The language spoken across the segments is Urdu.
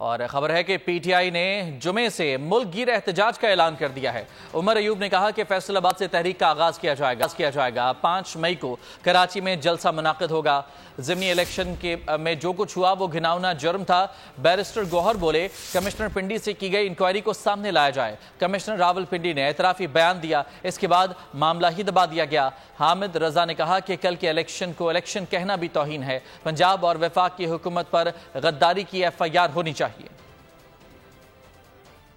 اور خبر ہے کہ پی ٹی آئی نے جمعے سے ملک گیر احتجاج کا اعلان کر دیا ہے۔ عمر ایوب نے کہا کہ فیصل آباد سے تحریک کا آغاز کیا جائے گا۔ 5 مئی کو کراچی میں جلسہ منعقد ہوگا۔ ضمنی الیکشن میں جو کچھ ہوا وہ گھناؤنا جرم تھا۔ بیرسٹر گوہر بولے کمشنر پنڈی سے کی گئی انکوائری کو سامنے لایا جائے۔ کمشنر راول پنڈی نے اعترافی بیان دیا، اس کے بعد معاملہ ہی دبا دیا گیا۔ حامد رضا نے کہا کہ کل کے الیکشن کو الیکشن کہنا بھی توہین ہے۔ پنجاب اور وفاق کی حکومت پر غداری کی FIR ہونی چاہیے۔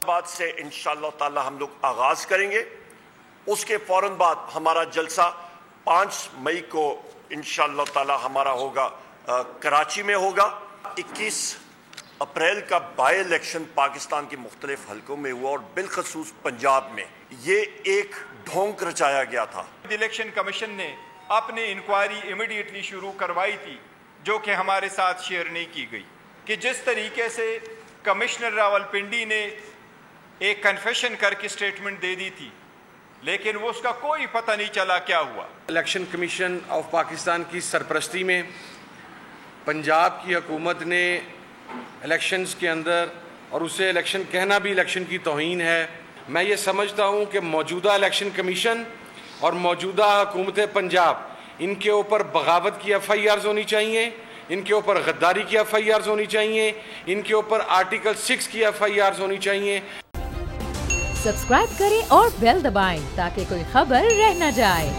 بعد سے انشاءاللہ تعالی ہم لوگ آغاز کریں گے، اس کے فوراً بعد ہمارا جلسہ 5 مئی کو انشاءاللہ تعالی ہمارا ہوگا کراچی میں ہوگا۔ 21 اپریل کا بائی الیکشن پاکستان کے مختلف حلقوں میں ہوا اور بالخصوص پنجاب میں یہ ایک ڈھونگ رچایا گیا تھا۔ الیکشن کمیشن نے اپنی انکوائری امیڈیٹلی شروع کروائی تھی، جو کہ ہمارے ساتھ شیئر نہیں کی گئی، کہ جس طریقے سے کمشنر راول پنڈی نے ایک کنفیشن کر کے سٹیٹمنٹ دے دی تھی، لیکن وہ اس کا کوئی پتہ نہیں چلا کیا ہوا۔ الیکشن کمیشن آف پاکستان کی سرپرستی میں پنجاب کی حکومت نے الیکشنز کے اندر، اور اسے الیکشن کہنا بھی الیکشن کی توہین ہے۔ میں یہ سمجھتا ہوں کہ موجودہ الیکشن کمیشن اور موجودہ حکومت پنجاب، ان کے اوپر بغاوت کی FIRs ہونی چاہیے، ان کے اوپر غداری کی FIRs ہونی چاہیے، ان کے اوپر آرٹیکل 6 کی FIRs ہونی چاہیے۔ سبسکرائب کریں اور بیل دبائیں تاکہ کوئی خبر رہ نہ جائے۔